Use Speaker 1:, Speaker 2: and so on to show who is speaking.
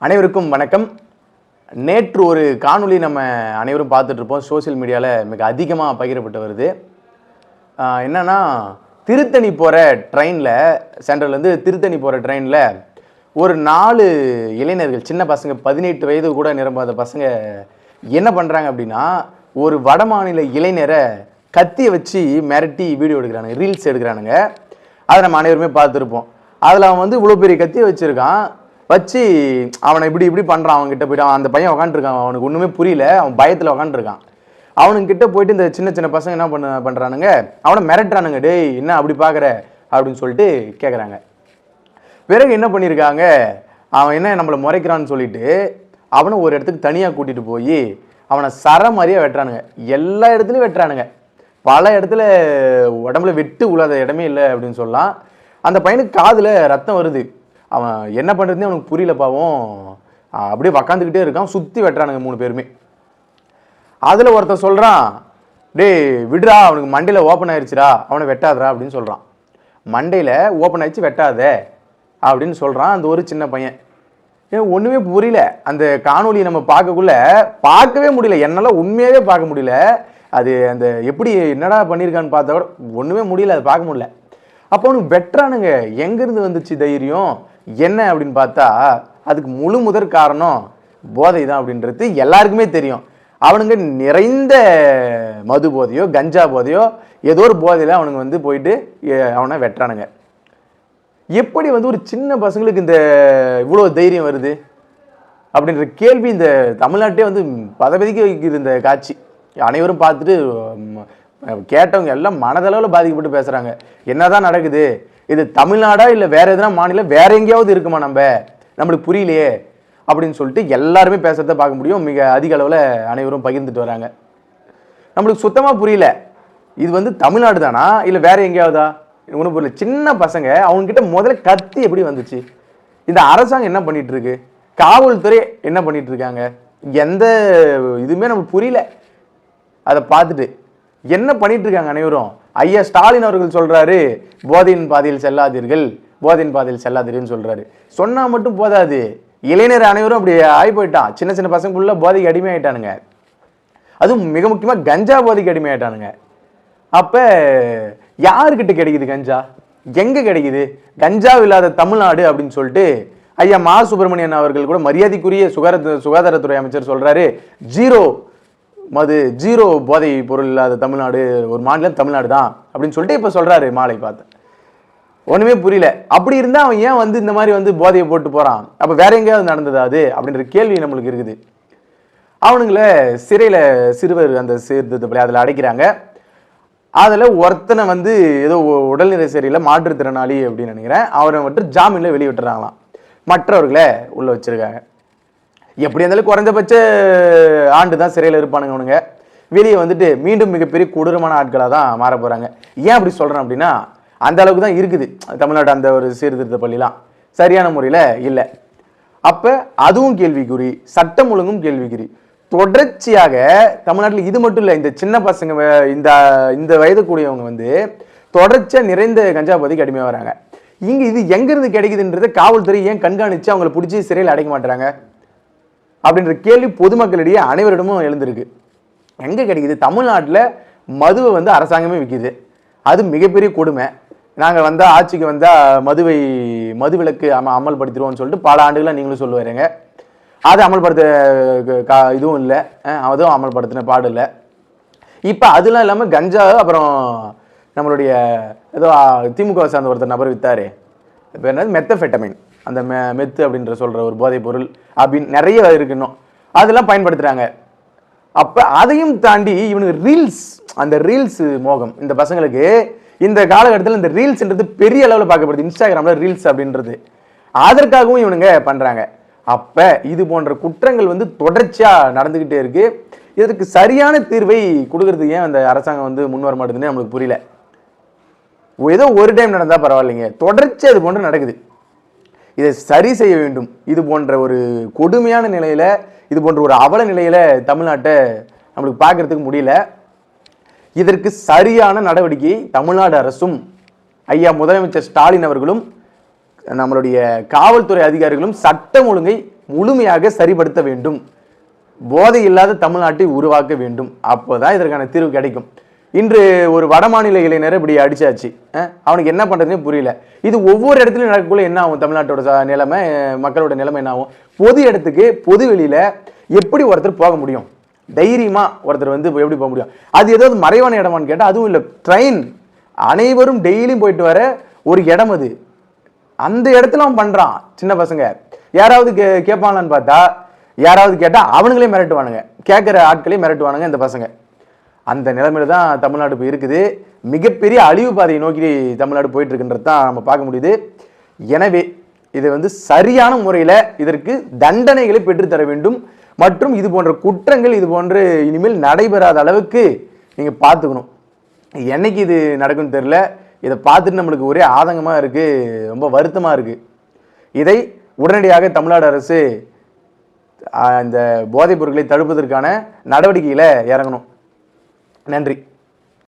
Speaker 1: அனைவருக்கும் வணக்கம். நேற்று ஒரு காணொளி நம்ம அனைவரும் பார்த்துட்டு இருப்போம். சோசியல் மீடியாவில் மிக அதிகமாக பகிரப்பட்டு வருது. என்னன்னா, திருத்தணி போகிற ட்ரெயினில், சென்ட்ரல்லேருந்து திருத்தணி போகிற ட்ரெயினில் ஒரு 4 இளைஞர்கள், சின்ன பசங்க, 18 வயது கூட நிரம்பாத பசங்க என்ன பண்ணுறாங்க அப்படின்னா, ஒரு வடமாநில இளைஞரை கத்தியை வச்சு மிரட்டி வீடியோ எடுக்கிறானுங்க, ரீல்ஸ் எடுக்கிறானுங்க. அதை நம்ம அனைவருமே பார்த்துருப்போம். அதில் அவன் வந்து இவ்வளோ பெரிய கத்தியை வச்சுருக்கான், வச்சு அவனை இப்படி பண்ணுறான். அவன்கிட்ட போய்ட்டு அந்த பையன் உக்காந்துருக்கான், அவனுக்கு ஒன்றுமே புரியல, அவன் பயத்தில் உக்காந்துருக்கான். அவனுக்கிட்ட போயிட்டு இந்த சின்ன பசங்க என்ன பண்ணுறானுங்க, அவனை மிரட்டுறானுங்க. டேய் என்ன அப்படி பார்க்குற அப்படின்னு சொல்லிட்டு கேட்குறாங்க. பிறகு என்ன பண்ணியிருக்காங்க, அவன் என்ன நம்மளை முறைக்கிறான்னு சொல்லிட்டு அவனை ஒரு இடத்துக்கு தனியாக கூட்டிகிட்டு போய் அவனை மாதிரியாக வெட்டுறானுங்க. எல்லா இடத்துலையும் வெட்டுறானுங்க. பல இடத்துல உடம்புல வெட்டு உள்ளாத இடமே இல்லை அப்படின்னு சொல்லலாம். அந்த பையனுக்கு காதில் ரத்தம் வருது. அவன் என்ன பண்ணுறதுனே அவனுக்கு புரியல. பாவம் அப்படியே உக்காந்துக்கிட்டே இருக்கான். சுற்றி வெட்டுறானுங்க 3 பேருமே. அதில் ஒருத்தன் சொல்கிறான், டே விடுறா, அவனுக்கு மண்டையில் ஓப்பன் ஆயிடுச்சுடா, அவனை வெட்டாதரா அப்படின்னு சொல்கிறான். மண்டையில் ஓப்பன் ஆயிடுச்சு, வெட்டாத அப்படின்னு சொல்கிறான் அந்த ஒரு சின்ன பையன். ஒன்றுமே புரியல. அந்த காணொலியை நம்ம பார்க்கவே முடியல. என்னால் உண்மையாகவே பார்க்க முடியல. அது அந்த எப்படி என்னடா பண்ணியிருக்கான்னு பார்த்தா கூட ஒன்றுமே முடியல, அது பார்க்க முடியல. அப்போ அவனுக்கு வெட்டுறானுங்க. எங்கேருந்து வந்துச்சு தைரியம் என்ன அப்படின்னு பார்த்தா, அதுக்கு முழு முதற் காரணம் போதை தான் அப்படின்றது எல்லாருக்குமே தெரியும். அவனுங்க நிறைந்த மது போதையோ கஞ்சா போதையோ ஏதோ ஒரு போதையில் அவனுங்க வந்து போயிட்டு அவனை வெட்டுறானுங்க. எப்படி வந்து ஒரு சின்ன பசங்களுக்கு இந்த இவ்வளோ தைரியம் வருது அப்படின்ற கேள்வி இந்த தமிழ்நாட்டே வந்து பதவிக்கு வைக்குது இந்த காட்சி. அனைவரும் பார்த்துட்டு கேட்டவங்க எல்லாம் மனதளவில் பாதிக்கப்பட்டு பேசுகிறாங்க. என்னதான் நடக்குது, இது தமிழ்நாடா இல்லை வேற எதுனா மாநிலம், வேற எங்கேயாவது இருக்குமா, நம்மளுக்கு புரியலையே அப்படின்னு சொல்லிட்டு எல்லாருமே பேசுறத பார்க்க முடியும். மிக அதிக அளவில் அனைவரும் பகிர்ந்துட்டு வராங்க. நம்மளுக்கு சுத்தமாக புரியல, இது வந்து தமிழ்நாடு தானா இல்லை வேற எங்கேயாவதா ஒன்றும் புரியல. சின்ன பசங்க, அவங்ககிட்ட முதல்ல கத்தி எப்படி வந்துச்சு, இந்த அரசாங்கம் என்ன பண்ணிட்டு இருக்கு, காவல்துறை என்ன பண்ணிட்டு இருக்காங்க, எந்த இதுவுமே நமக்கு புரியல. அதை பார்த்துட்டு என்ன பண்ணிட்டு இருக்காங்க அனைவரும். ஐயா ஸ்டாலின் அவர்கள் சொல்றாரு, போதையின் பாதையில் செல்லாதீர்கள் சொல்றாரு. சொன்னா மட்டும் போதாது, இளைஞர் அனைவரும் அப்படி ஆகி போயிட்டான். சின்ன பசங்க ஃபுல்லாக போதைக்கு அடிமையாயிட்டானுங்க. அதுவும் மிக முக்கியமாக கஞ்சா போதைக்கு அடிமையாயிட்டானுங்க. அப்ப யாருக்கிட்ட கிடைக்குது கஞ்சா, எங்க கிடைக்குது, கஞ்சா இல்லாத தமிழ்நாடு அப்படின்னு சொல்லிட்டு ஐயா மா சுப்பிரமணியன் அவர்கள் கூட, மரியாதைக்குரிய சுகாதாரத்துறை அமைச்சர் சொல்றாரு, ஜீரோ போதை பொருள் இல்லாத தமிழ்நாடு ஒரு மாநிலம் தமிழ்நாடு தான் அப்படின்னு சொல்லிட்டு இப்ப சொல்றாரு. மாலை பார்த்தேன், ஒண்ணுமே புரியல. அப்படி இருந்தா அவன் ஏன் வந்து இந்த மாதிரி வந்து போதையை போட்டு போறான், அப்ப வேற எங்கேயாவது நடந்ததா அது அப்படின்ற கேள்வி நம்மளுக்கு இருக்குது. அவனுங்கள சிறையில சிறுவர் அந்த சீர்திருத்த அதில் அடைக்கிறாங்க. அதில் ஒருத்தனை வந்து ஏதோ உடல்நிலை சரியில்லை, மாற்றுத்திறனாளி அப்படின்னு நினைக்கிறேன், அவரை மட்டும் ஜாமீன்ல வெளியே விட்டுறாங்களாம். மற்றவர்களை உள்ள வச்சிருக்காங்க. எப்படி இருந்தாலும் குறைந்தபட்ச ஆண்டு தான் சிறையில் இருப்பானுங்க அவனுங்க. வெளியே வந்துட்டு மீண்டும் மிகப்பெரிய கொடூரமான ஆட்களாக தான் மாற போறாங்க. ஏன் அப்படி சொல்றேன் அப்படின்னா, அந்த அளவுக்கு தான் இருக்குது தமிழ்நாடு அந்த ஒரு சீர்திருத்த பள்ளிலாம் சரியான முறையில் இல்லை. அப்ப அதுவும் கேள்விக்குறி, சட்டம் ஒழுங்கும் கேள்விக்குறி. தொடர்ச்சியாக தமிழ்நாட்டில் இது மட்டும் இல்லை, இந்த சின்ன பசங்க, இந்த வயது கூடியவங்க வந்து தொடர்ச்சியா நிறைந்த கஞ்சா போதைக்கு அடிமையாக வராங்க. இங்க இது எங்கிருந்து கிடைக்குதுன்றதை காவல்துறை ஏன் கண்காணிச்சு அவங்களை பிடிச்சி சிறையில் அடைக்க மாட்டாங்க அப்படின்ற கேள்வி பொதுமக்களிடையே அனைவரிடமும் எழுந்திருக்கு. எங்க கிடைக்குது, தமிழ்நாட்டில் மதுவை வந்து அரசாங்கமே விற்கிது. அது மிகப்பெரிய கொடுமை. நாங்கள் வந்தால் ஆட்சிக்கு வந்தால் மது விலக்கு அமல்படுத்திடுவோம்னு சொல்லிட்டு பல ஆண்டுகளாக நீங்களும் சொல்லுவாருங்க. அதை அமல்படுத்த இதுவும் இல்லை, அதுவும் அமல்படுத்தின பாடு இல்லை. இப்போ அதெல்லாம் இல்லாமல் கஞ்சா, அப்புறம் நம்மளுடைய ஏதோ திமுக சார்ந்த ஒருத்தர் நபர் வித்தாரு, இப்போ என்னது மெத்தஃபெட்டமைன், அந்த மெத்து அப்படின்ற சொல்கிற ஒரு போதைப் பொருள் அப்படின்னு நிறைய இருக்கு இன்னும், அதெல்லாம் பயன்படுத்துகிறாங்க. அப்போ அதையும் தாண்டி இவனுக்கு ரீல்ஸ், அந்த ரீல்ஸ் மோகம் இந்த பசங்களுக்கு இந்த காலகட்டத்தில் இந்த ரீல்ஸ்ன்றது பெரிய அளவில் பார்க்கப்படுது. இன்ஸ்டாகிராமில் ரீல்ஸ் அப்படின்றது, அதற்காகவும் இவனுங்க பண்ணுறாங்க. அப்போ இது போன்ற குற்றங்கள் வந்து தொடர்ச்சியாக நடந்துக்கிட்டே இருக்கு. இதற்கு சரியான தீர்வை கொடுக்கறதுக்கு ஏன் அந்த அரசாங்கம் வந்து முன் வர மாட்டேதுன்னு நம்மளுக்கு புரியல. ஏதோ ஒரு டைம் நடந்தால் பரவாயில்லைங்க, தொடர்ச்சி அது போன்று நடக்குது. இதை சரி செய்ய வேண்டும். இது போன்ற ஒரு கொடுமையான நிலையில, இது போன்ற ஒரு அவல நிலையில தமிழ்நாட்டை நம்மளுக்கு பார்க்கறதுக்கு முடியல. இதற்கு சரியான நடவடிக்கை தமிழ்நாடு அரசும் ஐயா முதலமைச்சர் ஸ்டாலின் அவர்களும் நம்மளுடைய காவல்துறை அதிகாரிகளும் சட்டம் ஒழுங்கை முழுமையாக சரிப்படுத்த வேண்டும். போதை இல்லாத தமிழ்நாட்டை உருவாக்க வேண்டும். அப்போதான் இதற்கான தீர்வு கிடைக்கும். இன்று ஒரு வடமாநில இளைஞர் இப்படி அடிச்சாச்சு, அவனுக்கு என்ன பண்றதுன்னே புரியல. இது ஒவ்வொரு இடத்துலையும் நடக்கக்குள்ள என்ன ஆகும்? தமிழ்நாட்டோட நிலைமை, மக்களோட நிலைமை என்ன ஆகும்? பொது இடத்துக்கு, பொது வெளியில எப்படி ஒருத்தர் போக முடியும்? தைரியமா ஒருத்தர் வந்து எப்படி போக முடியும்? அது ஏதாவது மறைவான இடமான்னு கேட்டால் அதுவும் இல்லை. ட்ரெயின் அனைவரும் டெய்லியும் போயிட்டு வர ஒரு இடம் அது. அந்த இடத்துல அவன் பண்றான். சின்ன பசங்க யாராவது கேட்பாங்களான்னு பார்த்தா, யாராவது கேட்டா அவனுங்களே மிரட்டுவானுங்க, கேட்கிற ஆட்களே மிரட்டுவானுங்க இந்த பசங்க. அந்த நிலைமையில தான் தமிழ்நாடு இப்போ இருக்குது. மிகப்பெரிய அழிவு பாதையை நோக்கி தமிழ்நாடு போயிட்டு இருக்குன்றது தான் நம்ம பார்க்க முடியுது. எனவே இதை வந்து சரியான முறையில் இதற்கு தண்டனைகளை பெற்றுத்தர வேண்டும். மற்றும் இது போன்ற குற்றங்கள் இது போன்று இனிமேல் நடைபெறாத அளவுக்கு நீங்கள் பார்த்துக்கணும். என்னைக்கு இது நடக்கும்னு தெரியல. இதை பார்த்துட்டு நம்மளுக்கு ஒரே ஆதங்கமாக இருக்குது, ரொம்ப வருத்தமாக இருக்குது. இதை உடனடியாக தமிழ்நாடு அரசு இந்த போதைப் பொருட்களை தடுப்பதற்கான நடவடிக்கையில் இறங்கணும். நன்றி.